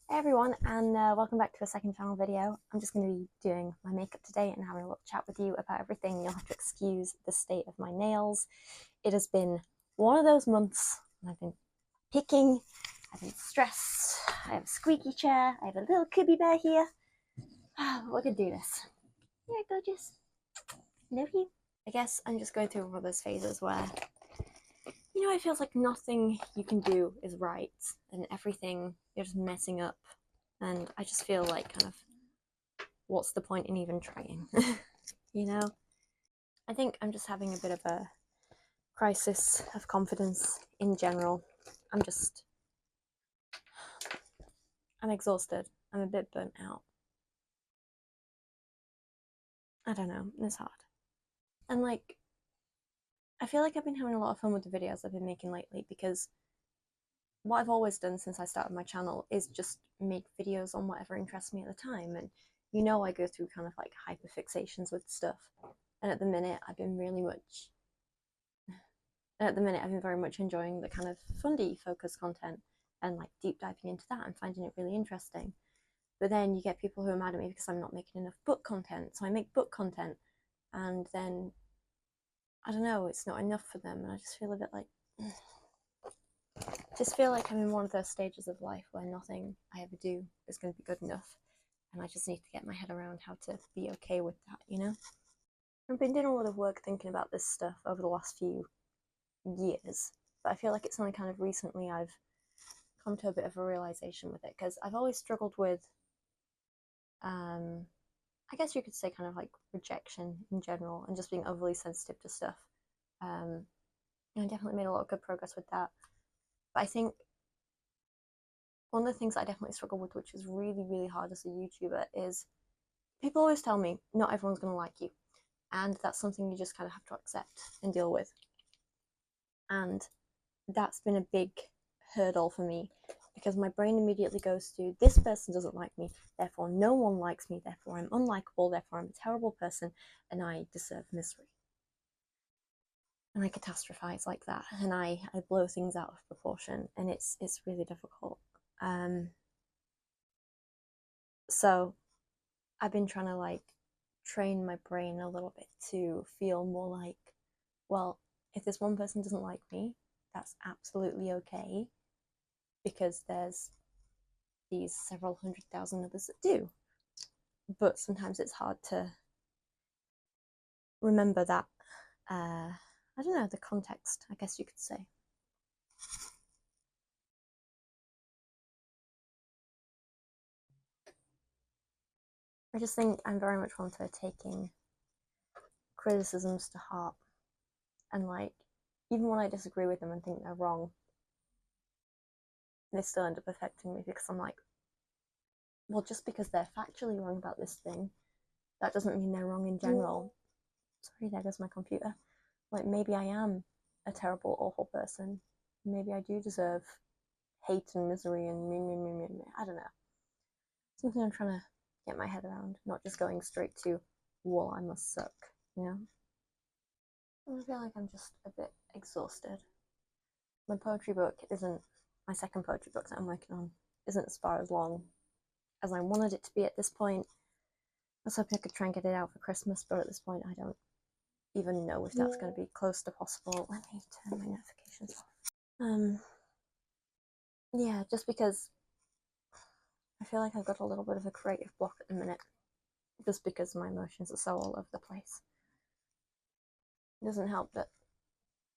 Hey everyone, and welcome back to a second channel video. I'm just going to be doing my makeup today and having a little chat with you about everything. You'll have to excuse the state of my nails. It has been one of those months, and I've been picking, I've been stressed, I have a squeaky chair, I have a little cubby bear here. We're going to do this. Yeah, gorgeous. Love you. I guess I'm just going through one of those phases where, it feels like nothing you can do is right, and everything you're just messing up. And I just feel like what's the point in even trying? you know? I think I'm just having a bit of a crisis of confidence in general. I'm exhausted. I'm a bit burnt out. I don't know, it's hard. And I feel like I've been having a lot of fun with the videos I've been making lately because what I've always done since I started my channel is just make videos on whatever interests me at the time. And I go through kind of like hyperfixations with stuff. And at the minute, I've been very much enjoying the kind of fundy focused content and like deep diving into that and finding it really interesting. But then you get people who are mad at me because I'm not making enough book content. So I make book content and then I don't know, it's not enough for them. And I just feel a bit like, just feel like I'm in one of those stages of life where nothing I ever do is going to be good enough. And I just need to get my head around how to be okay with that. I've been doing a lot of work thinking about this stuff over the last few years, but I feel like it's only kind of recently I've come to a bit of a realization with it, because I've always struggled with, I guess you could say, kind of like rejection in general and just being overly sensitive to stuff. I definitely made a lot of good progress with that. But I think one of the things I definitely struggle with, which is really, really hard as a YouTuber, is people always tell me not everyone's going to like you. And that's something you just kind of have to accept and deal with. And that's been a big hurdle for me because my brain immediately goes to, this person doesn't like me, therefore no one likes me, therefore I'm unlikable, therefore I'm a terrible person and I deserve misery. And I catastrophize like that, and I blow things out of proportion, and it's really difficult. So I've been trying to like train my brain a little bit to feel more like, well, if this one person doesn't like me, that's absolutely okay, because there's these several 100,000 others that do. But sometimes it's hard to remember that, I don't know, the context, I guess you could say. I just think I'm very much one for taking criticisms to heart. And like, even when I disagree with them and think they're wrong, they still end up affecting me because I'm like, well, just because they're factually wrong about this thing, that doesn't mean they're wrong in general. Sorry, there goes my computer. Like, maybe I am a terrible, awful person. Maybe I do deserve hate and misery and me. I don't know. Something I'm trying to get my head around, not just going straight to, well, I must suck, you know? I feel like I'm just a bit exhausted. My poetry book isn't, my second poetry book that I'm working on isn't as far as long as I wanted it to be at this point. I was hoping I could try and get it out for Christmas, but at this point I don't even know if that's going to be close to possible. Let me turn my notifications off. Yeah, just because I feel like I've got a little bit of a creative block at the minute, just because my emotions are so all over the place. It doesn't help that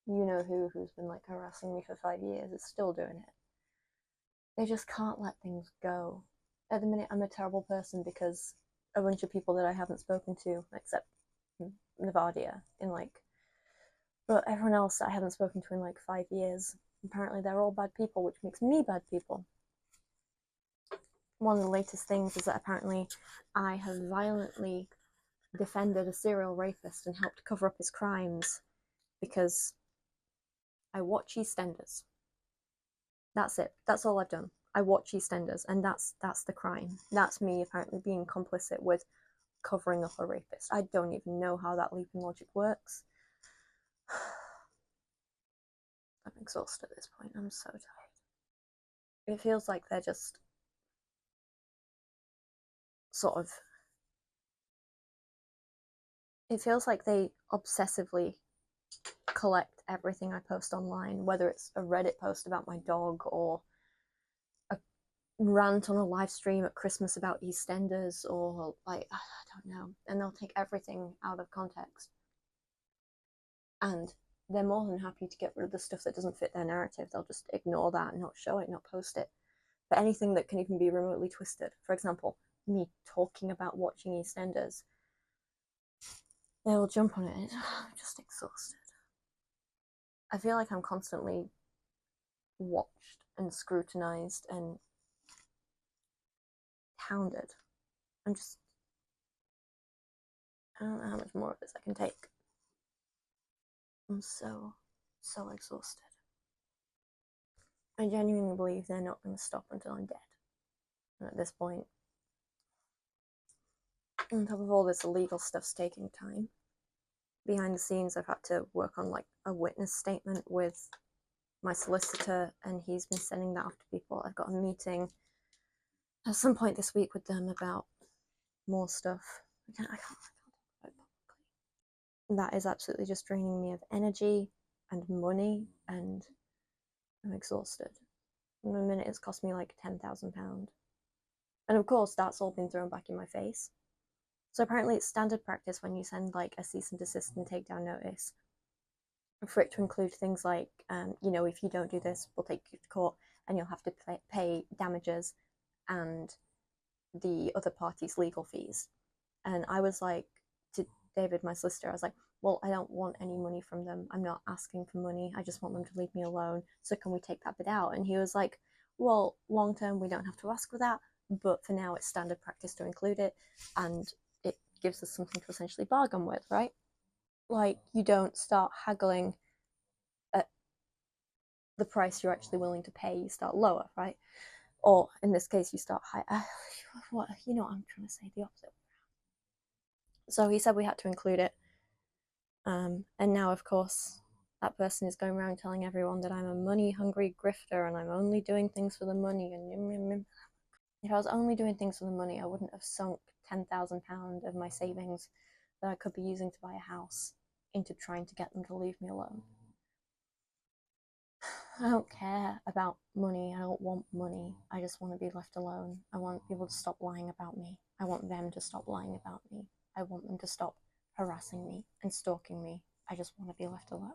who's been like harassing me for 5 years is still doing it. They just can't let things go. At the minute, I'm a terrible person because a bunch of people that I haven't spoken to, except Nevadia, but everyone else that I haven't spoken to in like 5 years, apparently they're all bad people, which makes me bad people. One of the latest things is that apparently I have violently defended a serial rapist and helped cover up his crimes because I watch EastEnders. That's it. That's all I've done. I watch EastEnders, and that's the crime. That's me apparently being complicit with covering up a rapist. I don't even know how that leap in logic works. I'm exhausted at this point. I'm so tired. It feels like they're just sort of, it feels like they obsessively collect everything I post online, whether it's a Reddit post about my dog or a rant on a live stream at Christmas about EastEnders, or like, I don't know, and they'll take everything out of context. And they're more than happy to get rid of the stuff that doesn't fit their narrative. They'll just ignore that and not show it, not post it. But anything that can even be remotely twisted, for example, me talking about watching EastEnders, they will jump on it. I'm just exhausted. I feel like I'm constantly watched and scrutinized and hounded. I don't know how much more of this I can take. I'm so exhausted. I genuinely believe they're not going to stop until I'm dead. And at this point, on top of all this illegal stuff's taking time, behind the scenes I've had to work on like a witness statement with my solicitor, and he's been sending that off to people. I've got a meeting at some point this week with them about more stuff. I can't talk about it publicly. That is absolutely just draining me of energy and money, and I'm exhausted. In a minute, it's cost me like £10,000. And of course, that's all been thrown back in my face. So apparently it's standard practice when you send like a cease and desist and takedown notice for it to include things like, you know, if you don't do this, we'll take you to court and you'll have to pay damages and the other party's legal fees. And I was like, to David, my solicitor, I was like, well, I don't want any money from them. I'm not asking for money. I just want them to leave me alone. So can we take that bit out? And he was like, well, long term, we don't have to ask for that. But for now, it's standard practice to include it. And it gives us something to essentially bargain with, right? Like, you don't start haggling at the price you're actually willing to pay. You start lower, right? Or in this case, you start high. What, you know what I'm trying to say, the opposite. So he said we had to include it. And now, of course, that person is going around telling everyone that I'm a money-hungry grifter and I'm only doing things for the money. And if I was only doing things for the money, I wouldn't have sunk £10,000 of my savings that I could be using to buy a house into trying to get them to leave me alone. I don't care about money. I don't want money. I just want to be left alone. I want people to stop lying about me. I want them to stop lying about me. I want them to stop harassing me and stalking me. I just want to be left alone.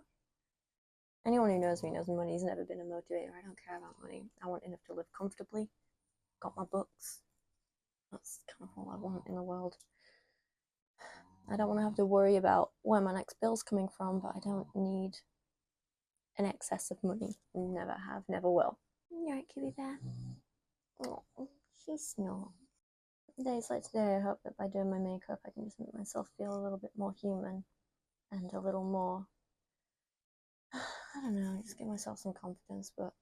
Anyone who knows me knows money's never been a motivator. I don't care about money. I want enough to live comfortably. Got my books. That's kind of all I want in the world. I don't want to have to worry about where my next bill's coming from, but I don't need an excess of money. Never have, never will. You're right, Kitty Bear. Oh, she's not. Days like today, I hope that by doing my makeup, I can just make myself feel a little bit more human and a little more, I don't know, just give myself some confidence, but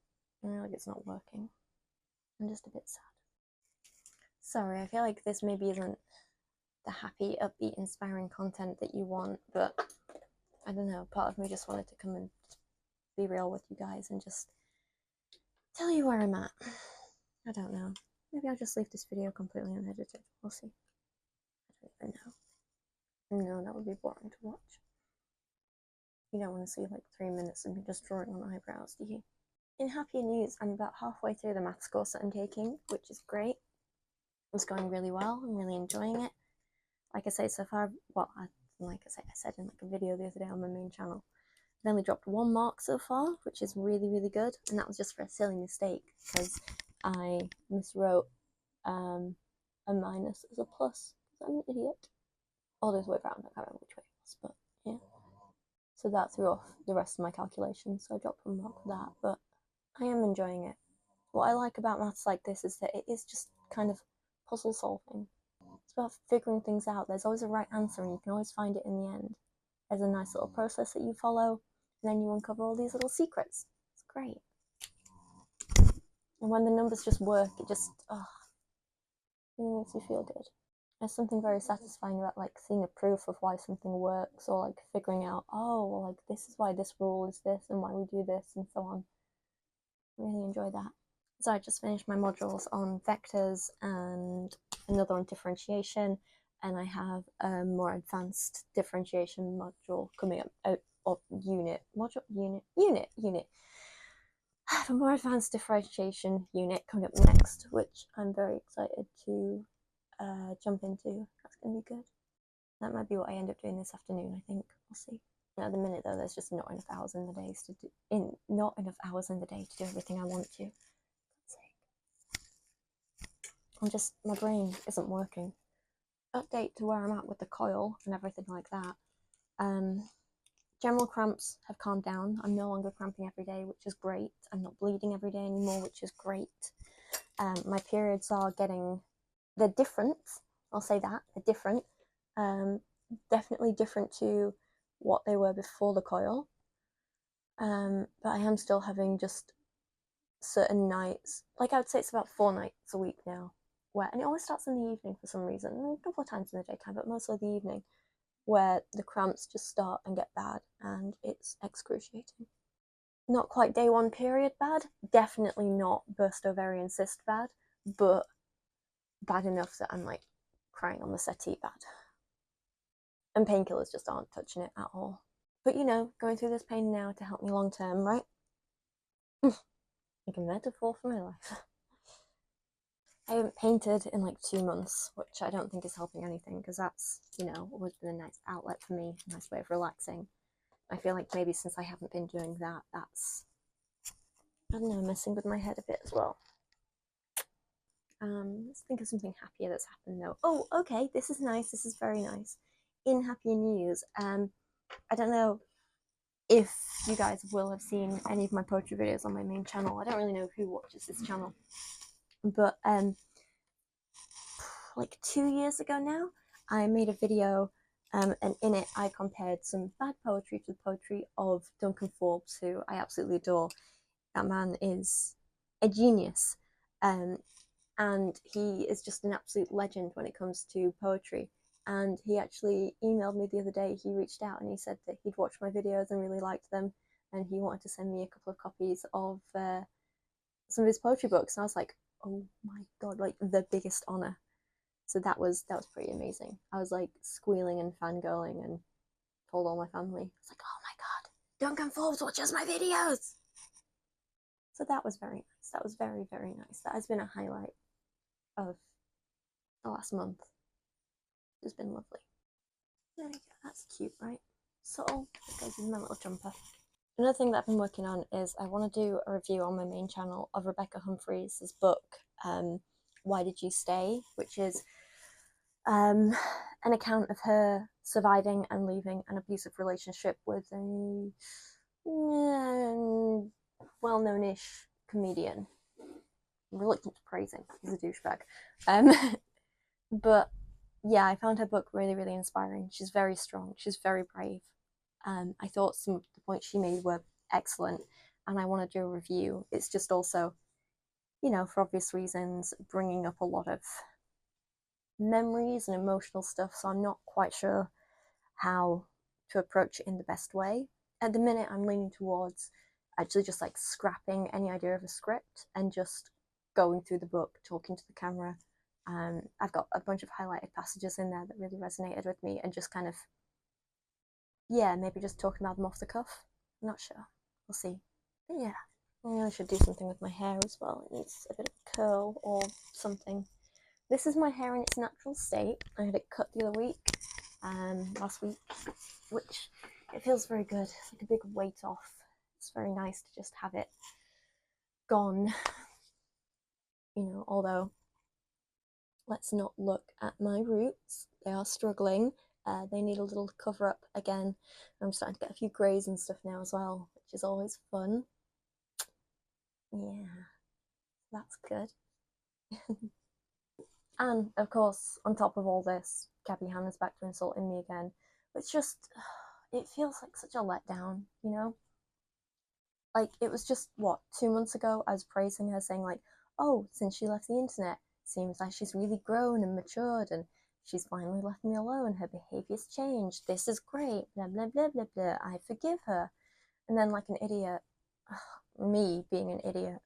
I feel like it's not working. I'm just a bit sad. Sorry, I feel like this maybe isn't the happy, upbeat, inspiring content that you want, but I don't know, part of me just wanted to come and be real with you guys and just tell you where I'm at. I don't know. Maybe I'll just leave this video completely unedited. We'll see. I don't even know. No, that would be boring to watch. You don't want to see like 3 minutes of me just drawing on eyebrows, do you? In happier news, I'm about halfway through the maths course that I'm taking, which is great. It's going really well. I'm really enjoying it. Like I say, so far, well, I said in like a video the other day on my main channel, I've only dropped 1 mark so far, which is really, really good. And that was just for a silly mistake because I miswrote a minus as a plus because I'm an idiot. Or the other way around, I can't remember which way it was, but yeah. So that threw off the rest of my calculations, so I dropped 1 mark for that, but I am enjoying it. What I like about maths like this is that it is just kind of puzzle solving. It's about figuring things out. There's always a right answer and you can always find it in the end. There's a nice little process that you follow, and then you uncover all these little secrets. It's great. And when the numbers just work, it just, it makes you feel good. There's something very satisfying about like seeing a proof of why something works, or like figuring out, oh, well, like this is why this rule is this and why we do this and so on. I really enjoy that. So I just finished my modules on vectors and another on differentiation, and I have a more advanced differentiation module coming up, unit. I have a more advanced differentiation unit coming up next, which I'm very excited to jump into. That's going to be good. That might be what I end up doing this afternoon, I think. We'll see. At the minute, though, there's just not enough hours in the day to do everything I want to. My brain isn't working. Update to where I'm at with the coil and everything like that. General cramps have calmed down. I'm no longer cramping every day, which is great. I'm not bleeding every day anymore, which is great. My periods are they're different. I'll say that. They're different. Definitely different to what they were before the coil. But I am still having just certain nights. Like I would say it's about 4 nights a week now. And it always starts in the evening for some reason. A couple of times in the daytime, but mostly the evening, where the cramps just start and get bad, and it's excruciating. Not quite day 1 period bad, definitely not burst ovarian cyst bad, but bad enough that I'm like crying on the settee bad. And painkillers just aren't touching it at all. But going through this pain now to help me long term, right? Like a metaphor for my life. I haven't painted in like 2 months, which I don't think is helping anything, because that's, always been a nice outlet for me, a nice way of relaxing. I feel like maybe since I haven't been doing that, that's, I don't know, messing with my head a bit as well. Let's think of something happier that's happened though. Oh, okay, this is nice. This is very nice. In happy news, I don't know if you guys will have seen any of my poetry videos on my main channel. I don't really know who watches this channel, but like 2 years ago now, I made a video, and in it I compared some bad poetry to the poetry of Duncan Forbes, who I absolutely adore. That man is a genius, and he is just an absolute legend when it comes to poetry. And he actually emailed me the other day. He reached out and he said that he'd watched my videos and really liked them, and he wanted to send me a couple of copies of some of his poetry books. And I was like, oh my god, like the biggest honor. So that was pretty amazing. I was like squealing and fangirling and told all my family. I was like, oh my god, Duncan Forbes watches my videos. So that was very nice. That was very, very nice. That has been a highlight of the last month. It's been lovely. There we go. That's cute, right? Subtle. That goes in my little jumper. Another thing that I've been working on is I want to do a review on my main channel of Rebecca Humphreys' book, Why Did You Stay? Which is an account of her surviving and leaving an abusive relationship with a well-known-ish comedian. I'm reluctant to praise him. He's a douchebag. But yeah, I found her book really, really inspiring. She's very strong. She's very brave. I thought some of the points she made were excellent, and I want to do a review. It's just also, for obvious reasons, bringing up a lot of memories and emotional stuff, so I'm not quite sure how to approach it in the best way. At the minute, I'm leaning towards actually just like scrapping any idea of a script and just going through the book, talking to the camera. I've got a bunch of highlighted passages in there that really resonated with me, and just kind of, maybe just talking about them off the cuff. I'm not sure. We'll see. But yeah, I really should do something with my hair as well. It needs a bit of a curl or something. This is my hair in its natural state. I had it cut the other week, last week, which it feels very good. It's like a big weight off. It's very nice to just have it gone. Although, let's not look at my roots. They are struggling. They need a little cover up again. I'm starting to get a few greys and stuff now as well, which is always fun. Yeah, that's good. And of course, on top of all this, Gabby Hanna's back to insulting me again. It's just, it feels like such a letdown, Like, it was just, 2 months ago, I was praising her, saying like, oh, since she left the internet, seems like she's really grown and matured, and she's finally left me alone, her behavior's changed, this is great, blah, blah, blah, blah, blah, I forgive her. And then like an idiot, me being an idiot,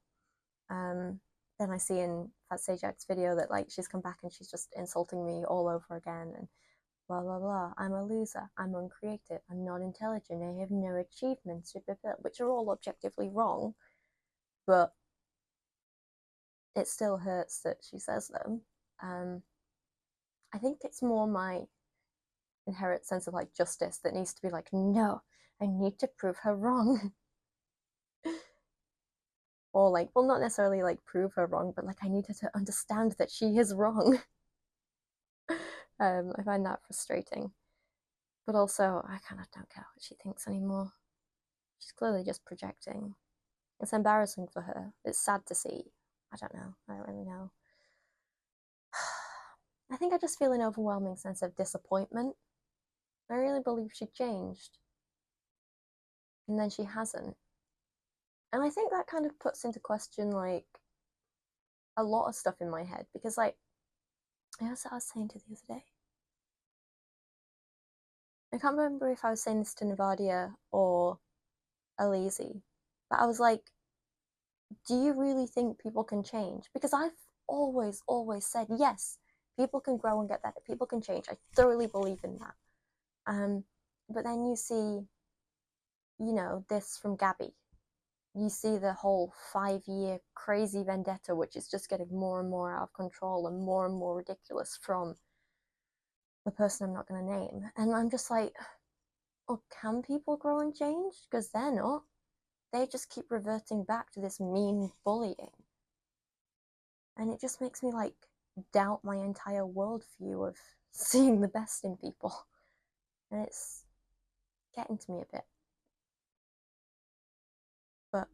Then I see in Fat Sage X's video that like she's come back and she's just insulting me all over again and blah blah blah. I'm a loser. I'm uncreative. I'm not intelligent. I have no achievements, which are all objectively wrong, but it still hurts that she says them. I think it's more my inherent sense of like justice that needs to be like, no, I need to prove her wrong. Or like, well, not necessarily like prove her wrong, but like I need her to understand that she is wrong. I find that frustrating. But also, I kind of don't care what she thinks anymore. She's clearly just projecting. It's embarrassing for her. It's sad to see. I don't know. I don't really know. I think I just feel an overwhelming sense of disappointment. I really believe she changed. And then she hasn't. And I think that kind of puts into question, like, a lot of stuff in my head. Because, like, I was saying to the other day. I can't remember if I was saying this to Navadia or Alizi. But I was like, do you really think people can change? Because I've always said, yes, people can grow and get better. People can change. I thoroughly believe in that. But then you see, you know, this from Gabby. You see the whole 5-year crazy vendetta, which is just getting more and more out of control and more ridiculous from the person I'm not going to name. And I'm just like, oh, can people grow and change? Because they're not. They just keep reverting back to this mean bullying. And it just makes me like doubt my entire worldview of seeing the best in people. And it's getting to me a bit. But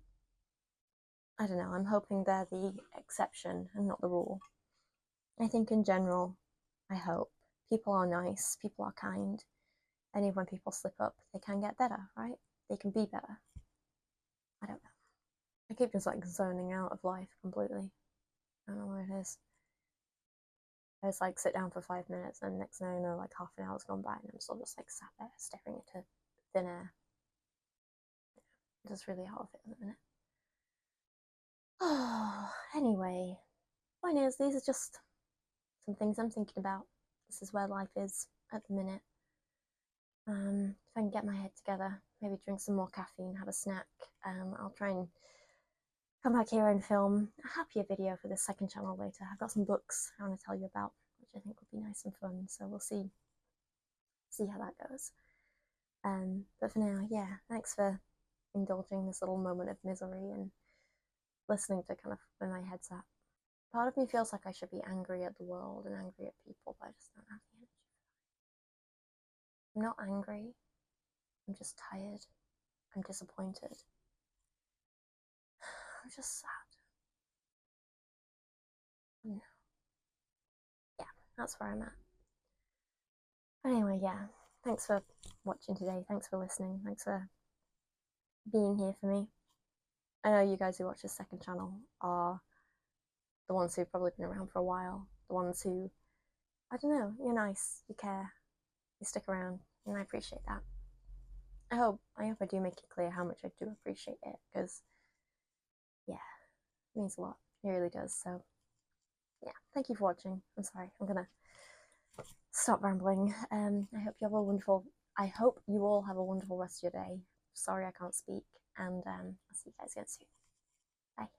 I don't know, I'm hoping they're the exception and not the rule. I think in general, I hope people are nice, people are kind, and even when people slip up, they can get better, right? They can be better. I don't know. I keep just like zoning out of life completely. I don't know what it is. I just like sit down for 5 minutes and next thing I know, like half an hour's gone by and I'm still just like sat there staring into thin air. I'm just really out of it at the minute. Oh, anyway, point is, these are just some things I'm thinking about. This is where life is at the minute. If I can get my head together, maybe drink some more caffeine, have a snack, I'll try and come back here and film a happier video for this second channel later. I've got some books I want to tell you about, which I think will be nice and fun, so we'll see how that goes. But for now, yeah, thanks for indulging this little moment of misery and listening to kind of where my head's at. Part of me feels like I should be angry at the world and angry at people, but I just don't have the energy. I'm not angry. I'm just tired. I'm disappointed. I'm just sad. Yeah, that's where I'm at. Anyway, yeah, thanks for watching today. Thanks for listening. Thanks for being here for me. I know you guys who watch this second channel are the ones who've probably been around for a while. The ones who, I don't know, you're nice, you care, you stick around, and I appreciate that. I hope I do make it clear how much I do appreciate it, because yeah, it means a lot. It really does. So yeah, thank you for watching. I'm sorry, I'm gonna stop rambling. I hope you all have a wonderful rest of your day. Sorry I can't speak, and I'll see you guys again soon.